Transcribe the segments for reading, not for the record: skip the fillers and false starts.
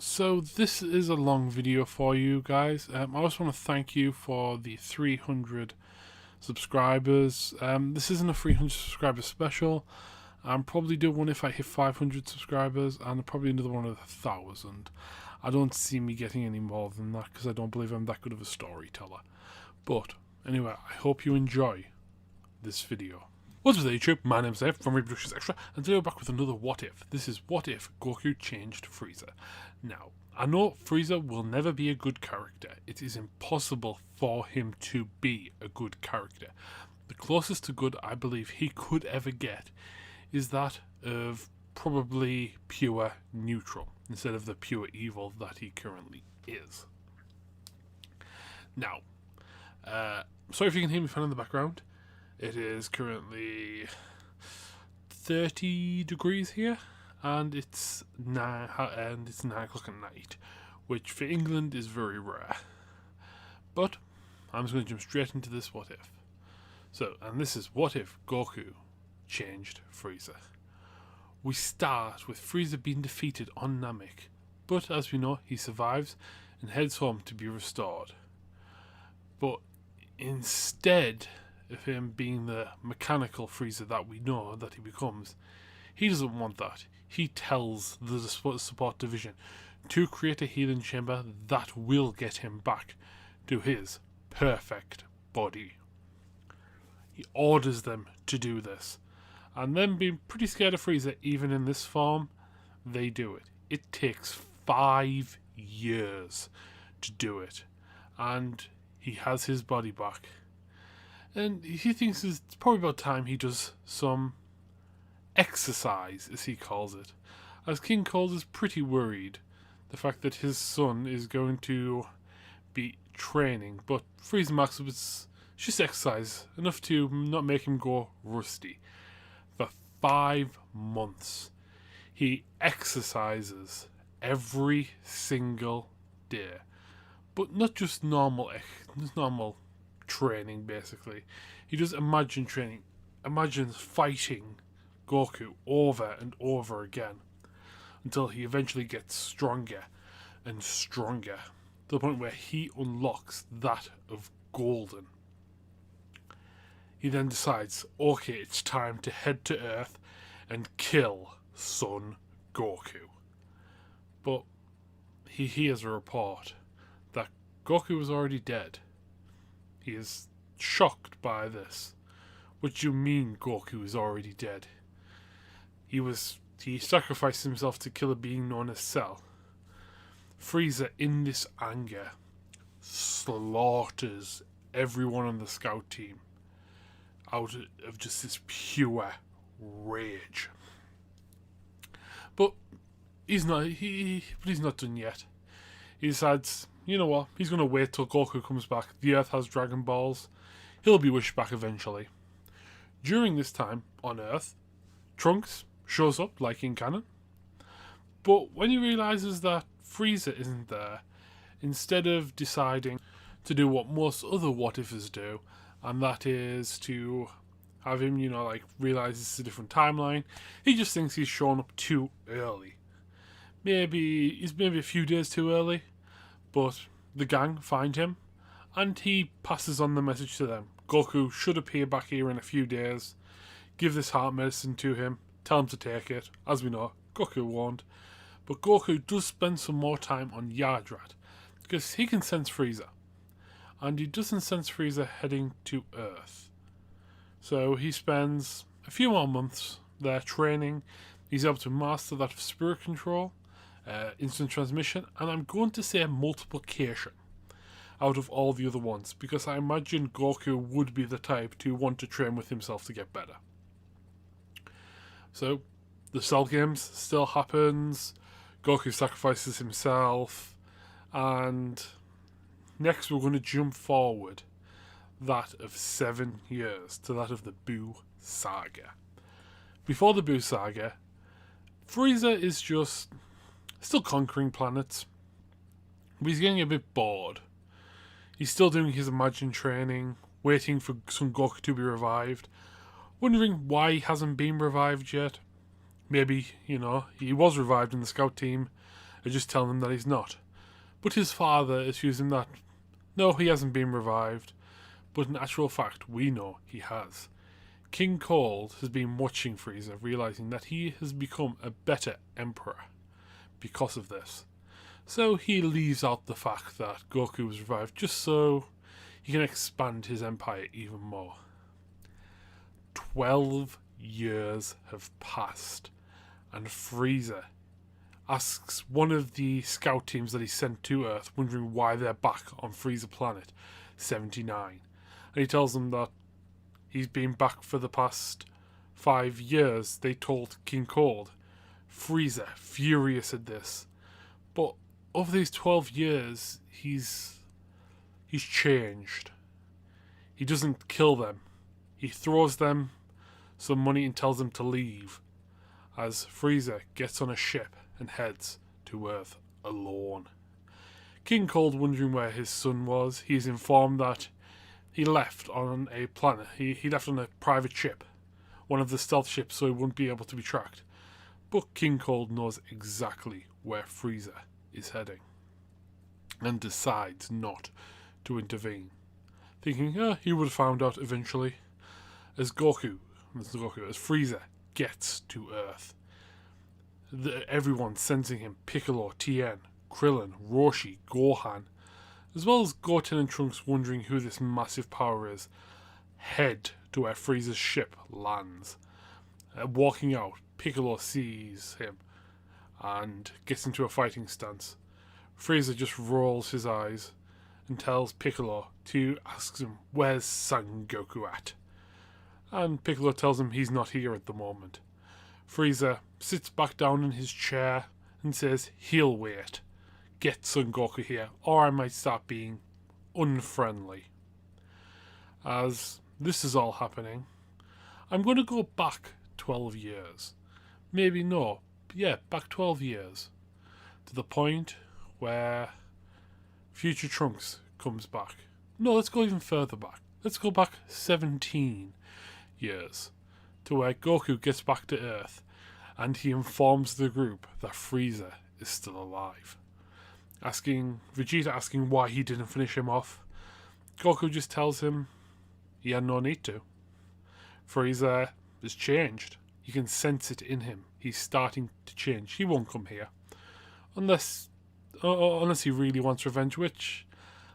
So this is a long video for you guys. I just want to thank you for the 300 subscribers. This isn't a 300 subscriber special. I'm probably do one if I hit 500 subscribers, and probably another one at 1,000. I don't see me getting any more than that because I don't believe I'm that good of a storyteller. But anyway, I hope you enjoy this video. What's up YouTube? My name's Dave from Reproductions Extra, and today we're back with another What If. This is What If Goku changed Freeza. Now, I know Freeza will never be a good character. It is impossible for him to be a good character. The closest to good I believe he could ever get is that of probably pure neutral, instead of the pure evil that he currently is. Now, sorry if you can hear me fan in the background. It is currently 30 degrees here, and it's 9 o'clock at night, which for England is very rare. But I'm just going to jump straight into this What If. So, and this is What If Goku changed Freeza. We start with Freeza being defeated on Namek, but as we know, he survives and heads home to be restored. But instead of him being the mechanical Freeza that we know that he becomes, he doesn't want that. He tells the support division to create a healing chamber that will get him back to his perfect body. He orders them to do this, and then being pretty scared of Freeza even in this form, they do it. It takes 5 years to do it, and he has his body back. And he thinks it's probably about time he does some exercise, as he calls it. As King Cold is pretty worried the fact that his son is going to be training, but Freeza marks up it's just exercise, enough to not make him go rusty. For 5 months, he exercises every single day, but not just normal training. Basically, he does imagine training, imagines fighting Goku over and over again until he eventually gets stronger and stronger to the point where he unlocks that of Golden. He then decides, okay, it's time to head to Earth and kill Son Goku. But he hears a report that Goku is already dead. He is shocked by this. What do you mean Goku is already dead? He sacrificed himself to kill a being known as Cell. Freeza, in this anger, slaughters everyone on the scout team out of just this pure rage. But he's not done yet. He decides, you know what, he's going to wait till Goku comes back. The Earth has Dragon Balls. He'll be wished back eventually. During this time, on Earth, Trunks shows up, like in canon. But when he realises that Freeza isn't there, instead of deciding to do what most other what-ifers do, and that is to have him, realise this is a different timeline, he just thinks he's shown up too early. He's maybe a few days too early, but the gang find him, and he passes on the message to them. Goku should appear back here in a few days. Give this heart medicine to him. Tell him to take it. As we know, Goku won't. But Goku does spend some more time on Yardrat, because he can sense Freeza. And he doesn't sense Freeza heading to Earth. So he spends a few more months there training. He's able to master that of spirit control, instant transmission, and I'm going to say multiplication out of all the other ones, because I imagine Goku would be the type to want to train with himself to get better. So the Cell Games still happens. Goku sacrifices himself, and next we're going to jump forward that of 7 years to that of the Buu Saga. Before the Buu Saga, Freeza is just still conquering planets, but he's getting a bit bored. He's still doing his Imagine training, waiting for Son Goku to be revived, wondering why he hasn't been revived yet. Maybe, he was revived in the scout team are just telling him that he's not. But his father assures him that, no, he hasn't been revived, but in actual fact, we know he has. King Cold has been watching Freeza, realizing that he has become a better emperor because of this. So he leaves out the fact that Goku was revived just so he can expand his empire even more. 12 years have passed, and Freeza asks one of the scout teams that he sent to Earth, wondering why they're back on Freeza Planet 79. And he tells them that he's been back for the past 5 years, they told King Cold. Freeza, furious at this. But over these 12 years, he's changed. He doesn't kill them. He throws them some money and tells them to leave, as Freeza gets on a ship and heads to Earth alone. King Cold, wondering where his son was, he is informed that he left on a planet. He left on a private ship, one of the stealth ships, so he wouldn't be able to be tracked. But King Cold knows exactly where Freeza is heading and decides not to intervene, thinking he would have found out eventually. As Freeza gets to Earth, everyone sensing him, Piccolo, Tien, Krillin, Roshi, Gohan, as well as Goten and Trunks wondering who this massive power is, head to where Frieza's ship lands. Walking out, Piccolo sees him and gets into a fighting stance. Freeza just rolls his eyes and tells Piccolo to ask him, where's Son Goku at? And Piccolo tells him he's not here at the moment. Freeza sits back down in his chair and says he'll wait. Get Son Goku here, or I might start being unfriendly. As this is all happening, I'm going to go back 12 years. Maybe no, but yeah, back 12 years. To the point where future Trunks comes back. No, let's go even further back. Let's go back 17 years. To where Goku gets back to Earth and he informs the group that Freeza is still alive. Vegeta asking why he didn't finish him off. Goku just tells him he had no need to. Freeza has changed. You can sense it in him. He's starting to change. He won't come here. Unless he really wants revenge, which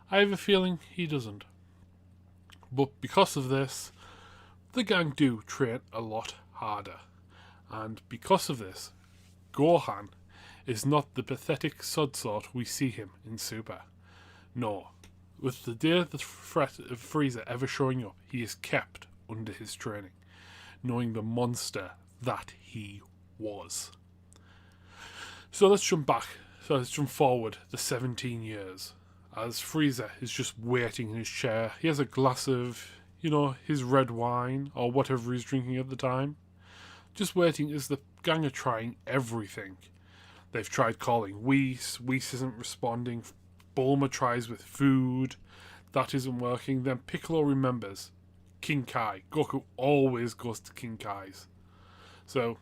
I have a feeling he doesn't. But because of this, the gang do train a lot harder. And because of this, Gohan is not the pathetic sod sort we see him in Super. No, with the day the threat of Freeza ever showing up, he is kept under his training, knowing the monster that he was. So let's jump forward the 17 years, as Freeza is just waiting in his chair. He has a glass of, his red wine, or whatever he's drinking at the time. Just waiting as the gang are trying everything. They've tried calling Whis isn't responding. Bulma tries with food, that isn't working. Then Piccolo remembers King Kai. Goku always goes to King Kai's. So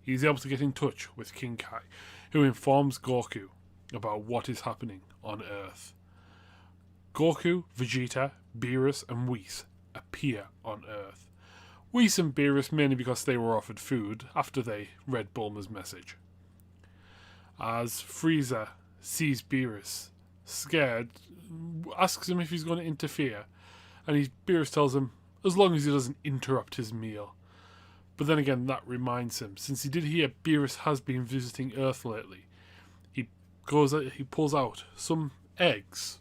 he's able to get in touch with King Kai, who informs Goku about what is happening on Earth. Goku, Vegeta, Beerus and Whis appear on Earth. Whis and Beerus mainly because they were offered food after they read Bulma's message. As Freeza sees Beerus, scared, asks him if he's going to interfere, and Beerus tells him as long as he doesn't interrupt his meal. But then again, that reminds him, since he did hear Beerus has been visiting Earth lately, he pulls out some eggs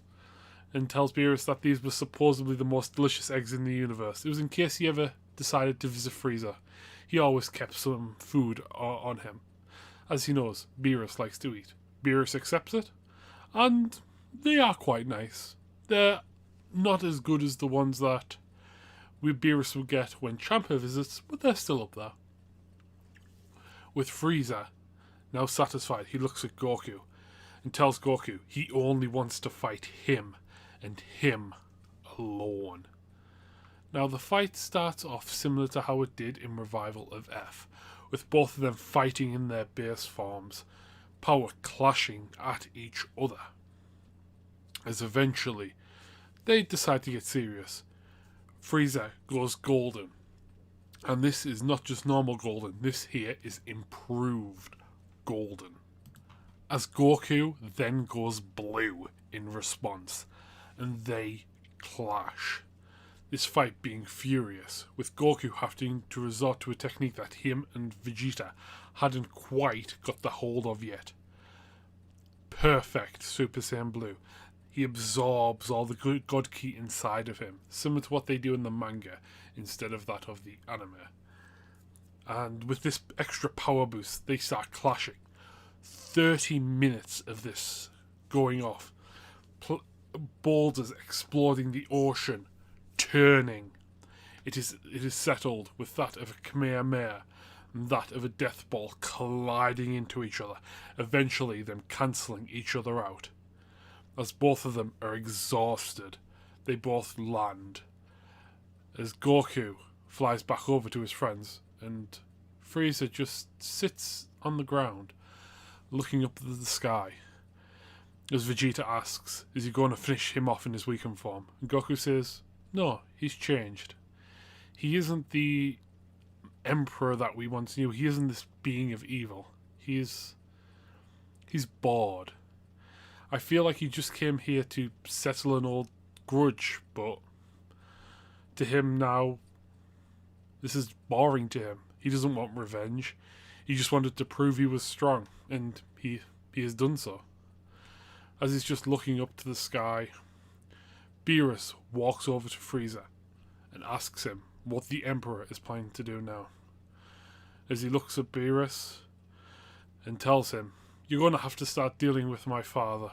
and tells Beerus that these were supposedly the most delicious eggs in the universe. It was in case he ever decided to visit Freeza. He always kept some food on him, as he knows Beerus likes to eat. Beerus accepts it, and they are quite nice. They're not as good as the ones that Beerus would get when Champa visits, but they're still up there. With Freeza now satisfied, he looks at Goku and tells Goku he only wants to fight him and him alone. Now the fight starts off similar to how it did in Revival of F, with both of them fighting in their base forms, power clashing at each other. As eventually they decide to get serious. Freeza goes golden. And this is not just normal golden, this here is improved golden. As Goku then goes blue in response, and they clash. This fight being furious, with Goku having to resort to a technique that him and Vegeta hadn't quite got the hold of yet. Perfect Super Saiyan Blue. He absorbs all the God Ki inside of him, similar to what they do in the manga, instead of that of the anime. And with this extra power boost, they start clashing. 30 minutes of this going off. Boulders exploding the ocean, turning. It is settled with that of a Kamehameha and that of a Death Ball colliding into each other, eventually them cancelling each other out. As both of them are exhausted, they both land. As Goku flies back over to his friends, and Freeza just sits on the ground, looking up at the sky. As Vegeta asks, is he going to finish him off in his weakened form? And Goku says, no, he's changed. He isn't the emperor that we once knew. He isn't this being of evil. He's bored. I feel like he just came here to settle an old grudge, but to him now, this is boring to him. He doesn't want revenge. He just wanted to prove he was strong, and he has done so. As he's just looking up to the sky, Beerus walks over to Freeza and asks him what the Emperor is planning to do now. As he looks at Beerus and tells him, you're going to have to start dealing with my father.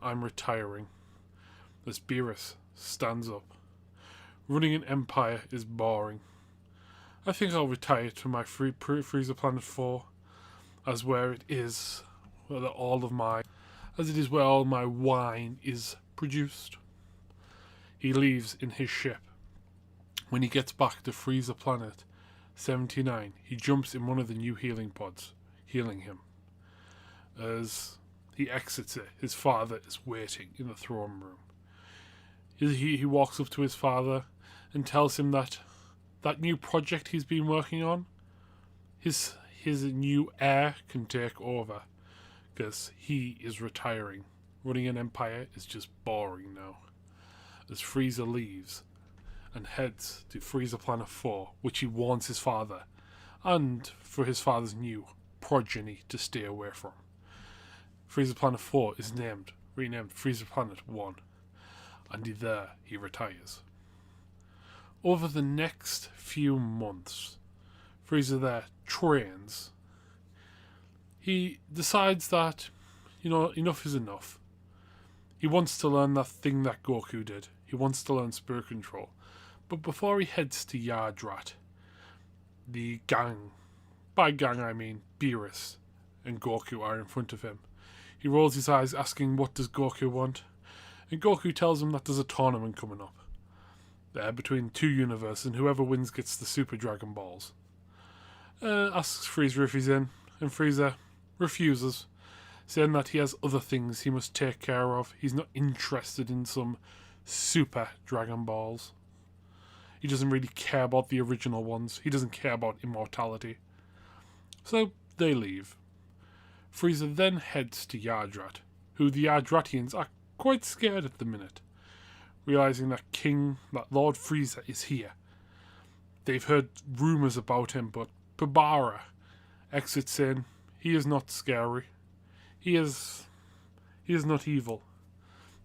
I'm retiring. As Beerus stands up. Running an empire is boring. I think I'll retire to my Freezer Planet 4, as where it is, where all my wine is produced. He leaves in his ship. When he gets back to Freezer Planet 79, he jumps in one of the new healing pods, healing him. As he exits it, his father is waiting in the throne room. He walks up to his father and tells him that new project he's been working on, his new heir can take over, because he is retiring. Running an empire is just boring now. As Freeza leaves and heads to Freezer Planet 4, which he warns his father, and for his father's new progeny to stay away from. Freezer Planet 4 is renamed Freezer Planet 1, and he retires. Over the next few months, Freeza there trains. He decides that, enough is enough. He wants to learn that thing that Goku did. He wants to learn Spirit Control. But before he heads to Yardrat, the gang, by gang I mean Beerus and Goku, are in front of him. He rolls his eyes asking what does Goku want, and Goku tells him that there's a tournament coming up. There between two universes, and whoever wins gets the Super Dragon Balls. Asks Frieza if he's in, and Frieza refuses, saying that he has other things he must take care of. He's not interested in some Super Dragon Balls. He doesn't really care about the original ones. He doesn't care about immortality. So they leave. Frieza then heads to Yardrat, who the Yardratians are quite scared at the minute, realizing that Lord Frieza is here. They've heard rumours about him, but Pabara exits in. He is not scary. He is not evil.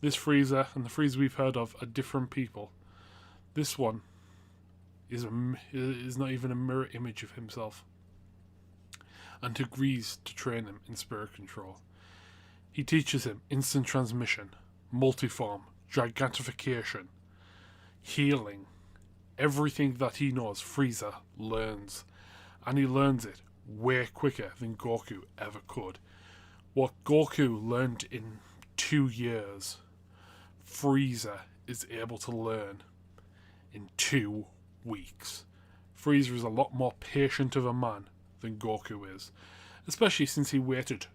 This Frieza and the Frieza we've heard of are different people. This one is not even a mirror image of himself, and agrees to train him in Spirit Control. He teaches him instant transmission, multiform, gigantification, healing. Everything that he knows, Frieza learns. And he learns it way quicker than Goku ever could. What Goku learned in 2 years, Frieza is able to learn in 2 weeks. Frieza is a lot more patient of a man than Goku is, especially since he waited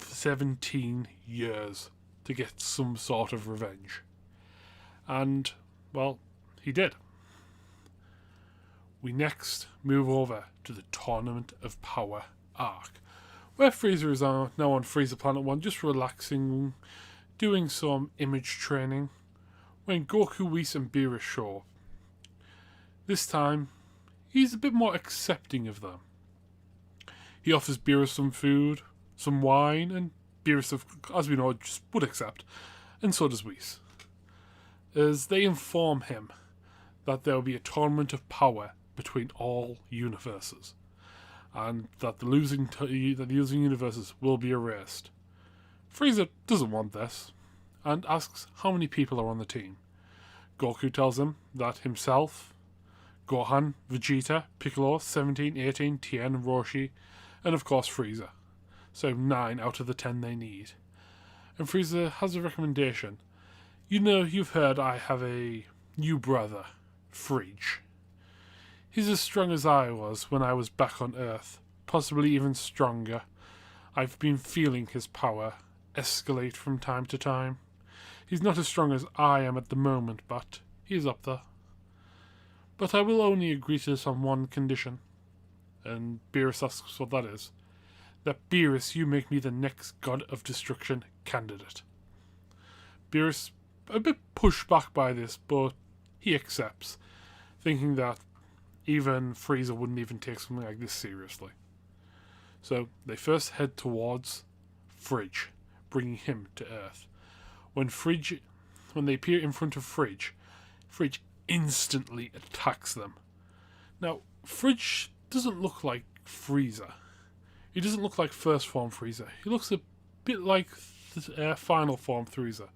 17 years to get some sort of revenge. And, well, he did. We next move over to the Tournament of Power arc, where Freeza is now on Freeza Planet 1, just relaxing, doing some image training, when Goku, Whis and Beerus show up. This time, he's a bit more accepting of them. He offers Beerus some food, some wine, and Beerus, as we know, just would accept, and so does Whis. As they inform him that there will be a tournament of power between all universes, and that the losing universes will be erased. Freeza doesn't want this, and asks how many people are on the team. Goku tells him that himself, Gohan, Vegeta, Piccolo, 17, 18, Tien, Roshi, and of course Freeza. So 9 out of the 10 they need. And Freeza has a recommendation. You know, you've heard I have a new brother, Freeza. He's as strong as I was when I was back on Earth, possibly even stronger. I've been feeling his power escalate from time to time. He's not as strong as I am at the moment, but he's up there. But I will only agree to this on one condition. And Beerus asks what that is. That Beerus, you make me the next God of Destruction candidate. Beerus, a bit pushed back by this, but he accepts, thinking that even Freeza wouldn't even take something like this seriously. So they first head towards Fridge, bringing him to Earth. When they appear in front of Fridge instantly attacks them. Now, Fridge doesn't look like Freeza. He doesn't look like first form Freeza. He looks a bit like final form Freeza.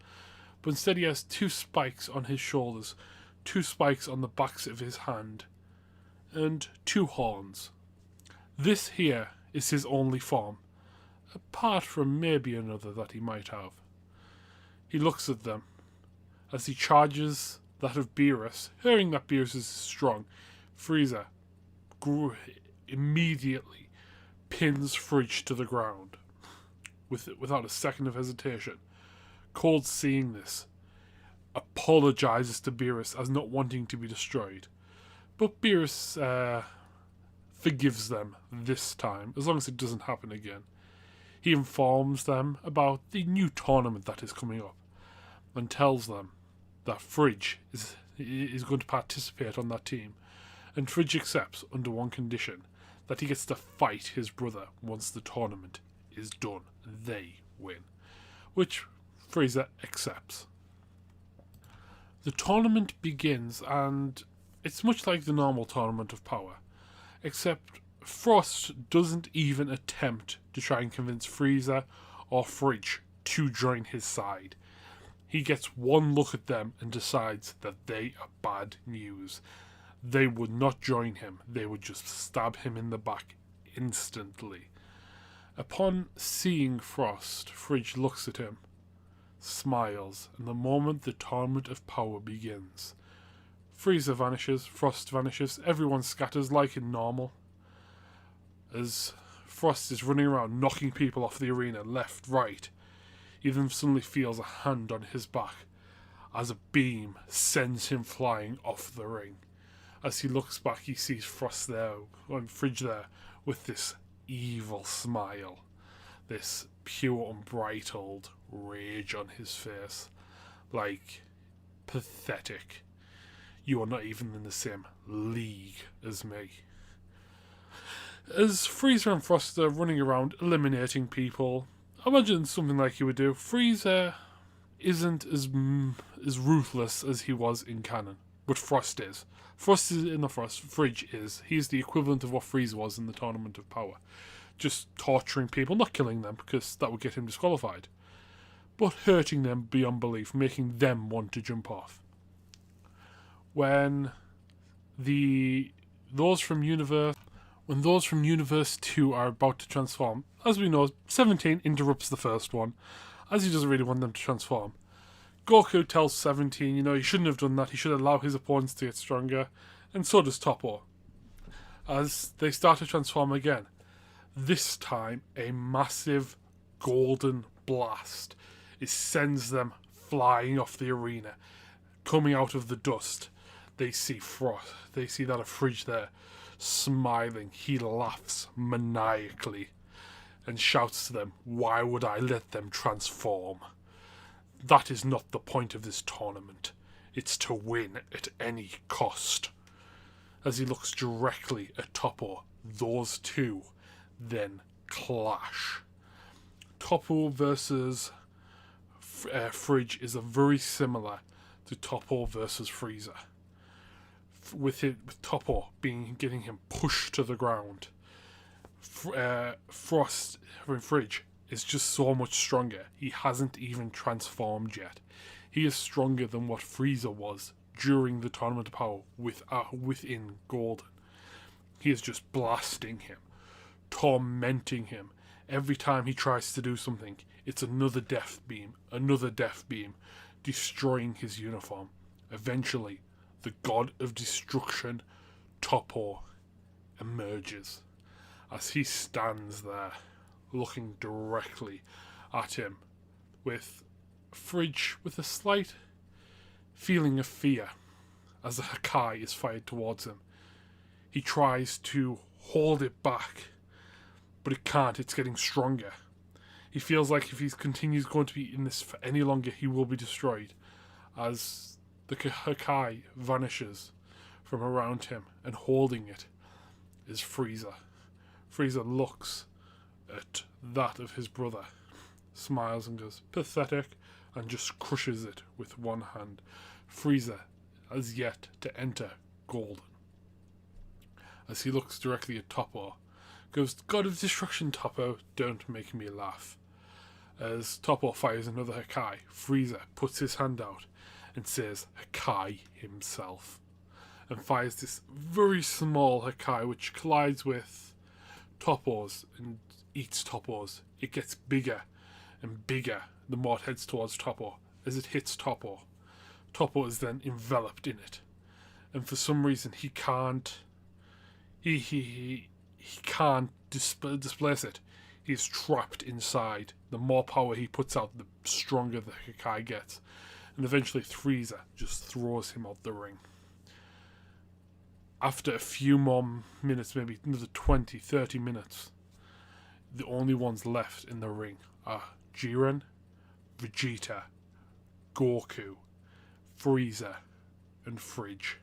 But instead he has 2 spikes on his shoulders, 2 spikes on the backs of his hand, and 2 horns. This here is his only form, apart from maybe another that he might have. He looks at them as he charges that of Beerus. Hearing that Beerus is strong, Freeza immediately pins Fridge to the ground without a second of hesitation. Cold, seeing this, apologizes to Beerus as not wanting to be destroyed. But Beerus forgives them this time, as long as it doesn't happen again. He informs them about the new tournament that is coming up, and tells them that Fridge is going to participate on that team, and Fridge accepts under one condition, that he gets to fight his brother once the tournament is done. They win, which Freeza accepts. The tournament begins, and it's much like the normal Tournament of Power, except Frost doesn't even attempt to try and convince Freeza or Fridge to join his side. He gets one look at them and decides that they are bad news. They would not join him. They would just stab him in the back instantly. Upon seeing Frost, Fridge looks at him, smiles, and the moment the Tournament of Power begins, Freeza vanishes, Frost vanishes, everyone scatters like in normal. As Frost is running around knocking people off the arena left, right, he then suddenly feels a hand on his back as a beam sends him flying off the ring. As he looks back, he sees Frost there, and Fridge there, with this evil smile, this pure unbridled rage on his face. Like, pathetic. You are not even in the same league as me. As Freeza and Frost are running around eliminating people, imagine something like he would do. Freeza isn't as ruthless as he was in canon, but Frost is. Fridge is. He's the equivalent of what Freeza was in the Tournament of Power. Just torturing people, not killing them, because that would get him disqualified, but hurting them beyond belief, making them want to jump off. When those from Universe 2 are about to transform, as we know, 17 interrupts the first one, as he doesn't really want them to transform. Goku tells 17, he shouldn't have done that, he should allow his opponents to get stronger, and so does Toppo. As they start to transform again, this time a massive golden blast. It sends them flying off the arena. Coming out of the dust, they see Frost. They see that of Fridge there, smiling. He laughs maniacally and shouts to them, "Why would I let them transform? That is not the point of this tournament. It's to win at any cost." As he looks directly at Toppo, those two then clash. Toppo versus Fridge is a very similar to Toppo versus Freeza. With Toppo getting him pushed to the ground. Fridge is just so much stronger. He hasn't even transformed yet. He is stronger than what Freeza was during the Tournament of Power within Golden. He is just blasting him, tormenting him. Every time he tries to do something, it's another death beam, destroying his uniform. Eventually, the god of destruction, Toppo, emerges as he stands there, looking directly at him, with Fridge with a slight feeling of fear as the Hakai is fired towards him. He tries to hold it back, but it can't. It's getting stronger. He feels like if he continues going to be in this for any longer, he will be destroyed, as the Hakai vanishes from around him, and holding it is Freeza. Freeza looks at that of his brother, smiles and goes, "Pathetic," and just crushes it with one hand. Freeza has yet to enter Golden. As he looks directly at Toppo, goes, "God of Destruction, Toppo, don't make me laugh." As Toppo fires another Hakai, Freeza puts his hand out and says Hakai himself, and fires this very small Hakai which collides with Toppo's and eats Toppo's. It gets bigger and bigger the more it heads towards Toppo. As it hits Toppo, Toppo is then enveloped in it, and for some reason he can't displace it. He is trapped inside. The more power he puts out, the stronger the Hakai gets, and eventually Freeza just throws him out the ring. After a few more minutes, maybe another 20-30 minutes, the only ones left in the ring are Jiren, Vegeta, Goku, Freeza, and Fridge.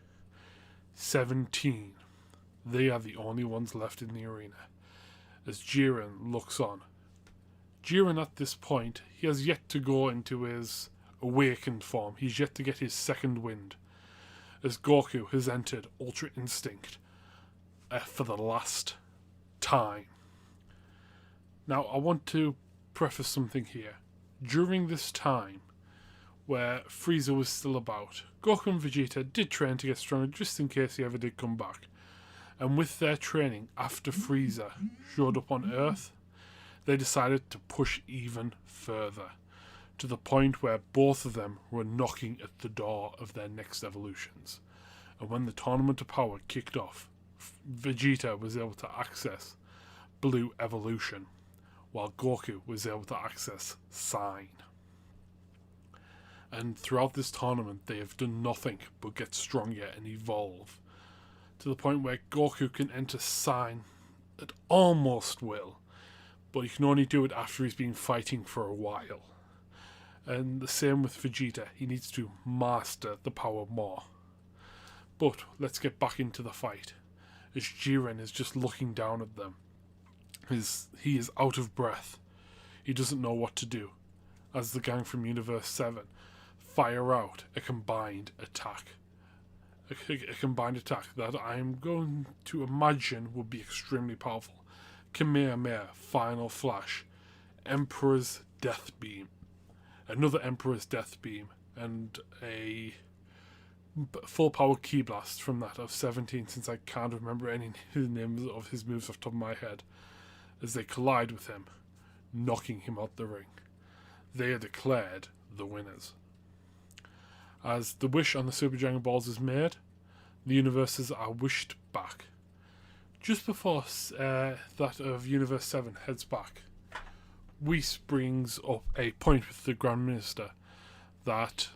17. They are the only ones left in the arena. As Jiren looks on. Jiren at this point, he has yet to go into his awakened form. He's yet to get his second wind. As Goku has entered Ultra Instinct for the last time. Now, I want to preface something here. During this time, where Freeza was still about, Goku and Vegeta did train to get stronger just in case he ever did come back. And with their training, after Freeza showed up on Earth, they decided to push even further, to the point where both of them were knocking at the door of their next evolutions. And when the Tournament of Power kicked off, Vegeta was able to access Blue Evolution, while Goku was able to access Sign. And throughout this tournament, they have done nothing but get stronger and evolve, to the point where Goku can enter Sign at almost will, but he can only do it after he's been fighting for a while. And the same with Vegeta, he needs to master the power more. But let's get back into the fight, as Jiren is just looking down at them. He is out of breath. He doesn't know what to do, as the gang from Universe 7 fire out a combined attack. A combined attack that I am going to imagine would be extremely powerful. Kamehameha, Final Flash, Emperor's Death Beam, another Emperor's Death Beam, and a full power Ki Blast from that of 17, since I can't remember any names of his moves off the top of my head, as they collide with him, knocking him out the ring. They are declared the winners. As the wish on the Super Dragon Balls is made, the universes are wished back. Just before that of Universe 7 heads back, Whis brings up a point with the Grand Minister that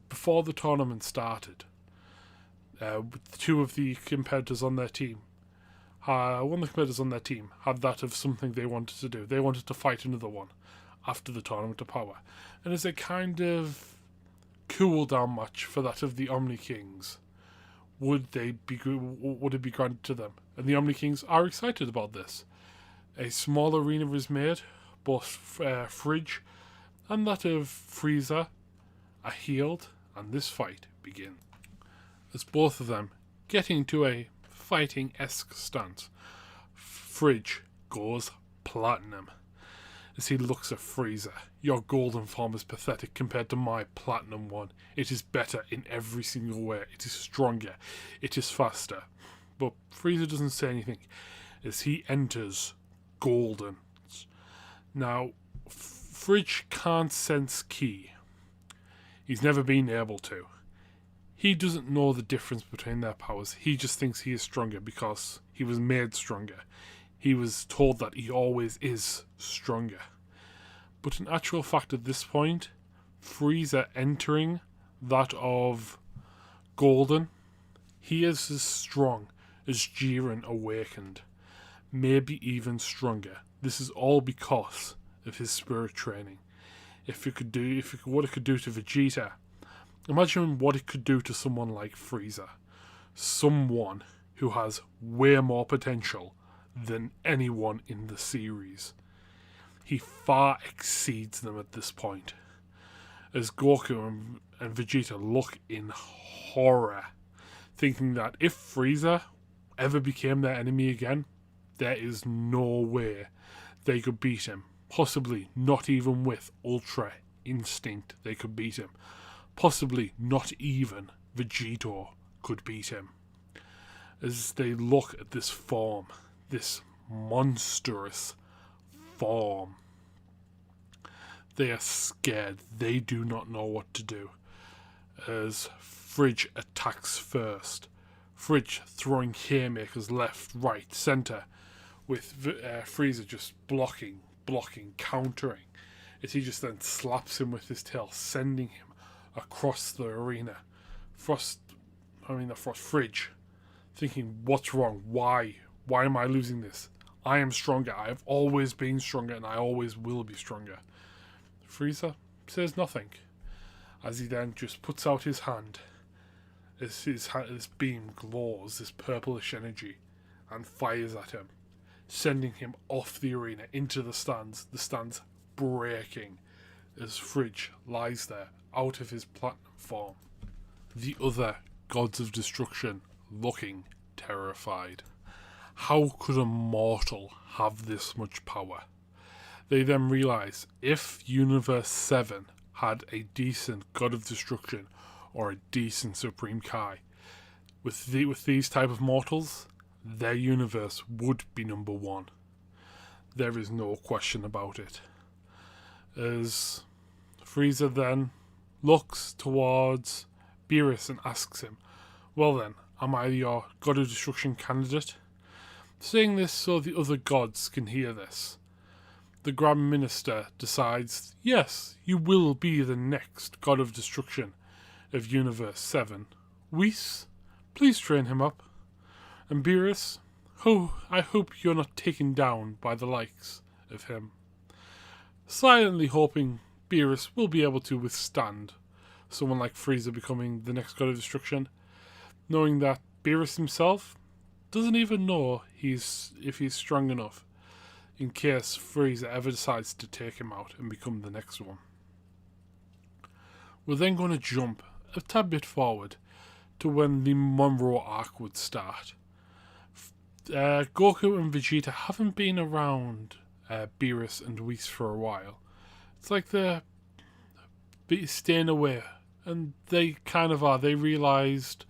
before the tournament started, two of the competitors on their team, one of the competitors on their team had that of something they wanted to do. They wanted to fight another one after the Tournament of Power. And as a kind of cool down match for that of the Omni Kings, would it be granted to them? And the Omni Kings are excited about this. A small arena is made, both Fridge and that of Freeza are healed, and this fight begins. As both of them get into a fighting-esque stance, Fridge goes platinum. As he looks at Freeza, your golden form is pathetic compared to my platinum one. It is better in every single way. It is stronger. It is faster. But Freeza doesn't say anything as he enters golden. Now, Fridge can't sense ki. He's never been able to. He doesn't know the difference between their powers. He just thinks he is stronger because he was made stronger. He was told that he always is stronger. But in actual fact, at this point, Freeza entering that of Golden, he is as strong as Jiren awakened. Maybe even stronger. This is all because of his spirit training. What it could do to Vegeta, imagine what it could do to someone like Freeza. Someone who has way more potential than anyone in the series. He far exceeds them at this point. As Goku and Vegeta look in horror, thinking that if Freeza ever became their enemy again, there is no way they could beat him. Possibly not even with Ultra Instinct they could beat him. Possibly not even Vegito could beat him. As they look at this form, this monstrous form, they are scared. They do not know what to do. As Fridge attacks first. Fridge throwing haymakers left, right, centre, with Freeza just blocking, countering, as he just then slaps him with his tail, sending him across the arena. Fridge, thinking, what's wrong? Why am I losing this? I am stronger. I have always been stronger, and I always will be stronger. Freeza says nothing, as he then just puts out his hand, as this beam glows, this purplish energy, and fires at him, sending him off the arena into the stands breaking as Fridge lies there out of his platinum form. The other gods of destruction looking terrified. How could a mortal have this much power? They then realise if Universe 7 had a decent god of destruction or a decent Supreme Kai, with these type of mortals, their universe would be number one. There is no question about it. As Freeza then looks towards Beerus and asks him, well then, am I your God of Destruction candidate? Saying this so the other gods can hear this. The Grand Minister decides, yes, you will be the next God of Destruction of Universe 7. Whis, please train him up. And Beerus, I hope you're not taken down by the likes of him. Silently hoping Beerus will be able to withstand someone like Freeza becoming the next God of Destruction, knowing that Beerus himself doesn't even know if he's strong enough in case Freeza ever decides to take him out and become the next one. We're then going to jump a tad bit forward to when the Monroe arc would start. Goku and Vegeta haven't been around Beerus and Whis for a while. It's like they're staying away, and they kind of are. They realised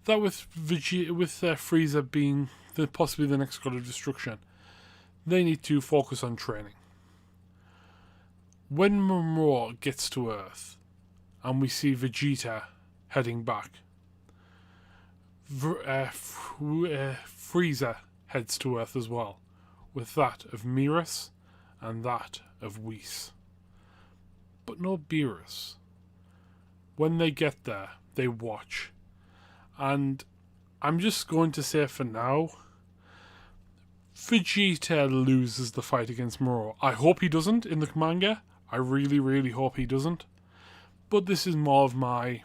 that with Freeza being possibly the next God of Destruction, they need to focus on training. When Monroe gets to Earth, and we see Vegeta heading back, Freeza heads to Earth as well, with that of Beerus and that of Whis. But no Beerus. When they get there, they watch. And I'm just going to say for now, Vegeta loses the fight against Moro. I hope he doesn't in the manga. I really, really hope he doesn't. But this is more of my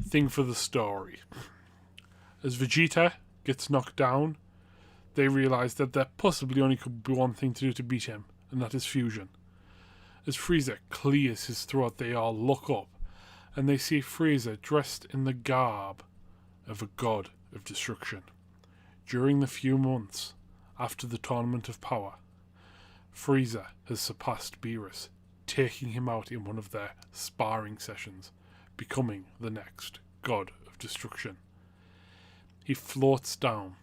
thing for the story. As Vegeta gets knocked down, they realise that there possibly only could be one thing to do to beat him, and that is fusion. As Freeza clears his throat, they all look up, and they see Freeza dressed in the garb of a god of destruction. During the few months after the Tournament of Power, Freeza has surpassed Beerus, taking him out in one of their sparring sessions, becoming the next god of destruction. He floats down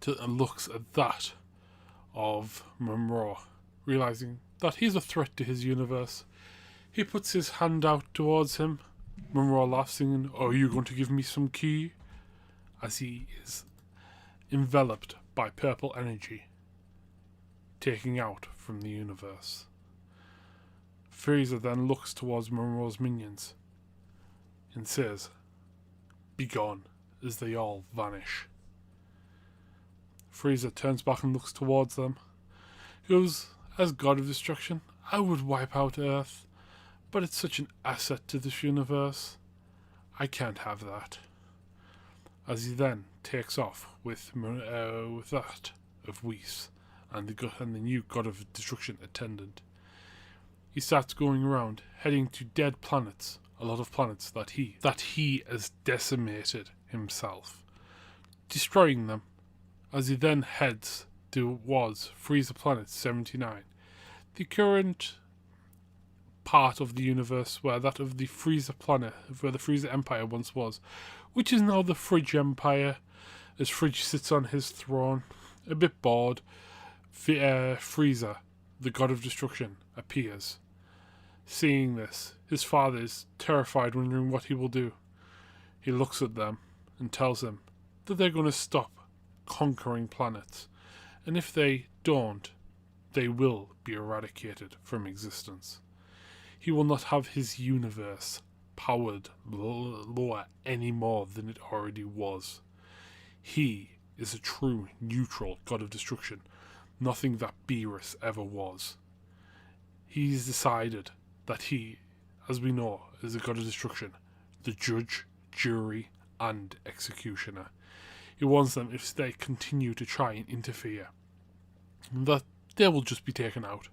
and looks at that of Monroe, realizing that he's a threat to his universe. He puts his hand out towards him. Monroe laughs, singing, "Are you going to give me some key?" As he is enveloped by purple energy, taking out from the universe. Freeza then looks towards Monroe's minions and says, "Begone," as they all vanish. Freeza turns back and looks towards them. He goes, "As God of Destruction, I would wipe out Earth, but it's such an asset to this universe. I can't have that." As he then takes off with that of Whis and the new God of Destruction attendant. He starts going around, heading to dead planets, a lot of planets that he has decimated himself, destroying them. As he then heads towards Freeza Planet 79, the current part of the universe where that of the Freeza planet, where the Freeza Empire once was, which is now the Fridge Empire, as Fridge sits on his throne, a bit bored. Freeza, the god of destruction, appears. Seeing this, his father is terrified, wondering what he will do. He looks at them and tells them that they're going to stop conquering planets, and if they don't, they will be eradicated from existence. He will not have his universe powered lower any more than it already was. He is a true neutral god of destruction, nothing that Beerus ever was. He's decided that he, as we know, is a god of destruction, the judge, jury, and executioner. He warns them if they continue to try and interfere, that they will just be taken out.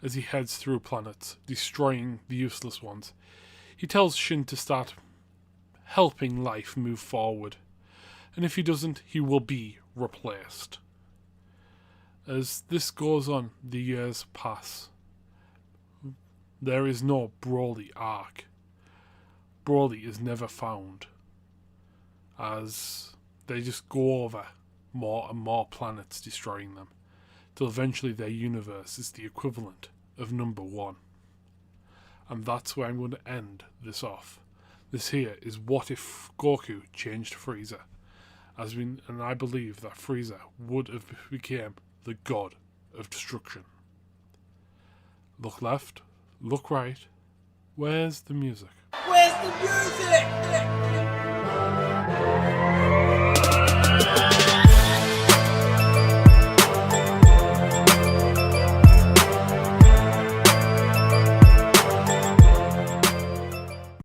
As he heads through planets, destroying the useless ones, he tells Shin to start helping life move forward, and if he doesn't, he will be replaced. As this goes on, the years pass. There is no Broly arc. Broly is never found, as they just go over more and more planets, destroying them, till eventually their universe is the equivalent of number 1. And that's where I'm going to end this off. This here is what if Goku changed Freeza, and I believe that Freeza would have become the god of destruction. Look left, look right. Where's the music? Where's the music?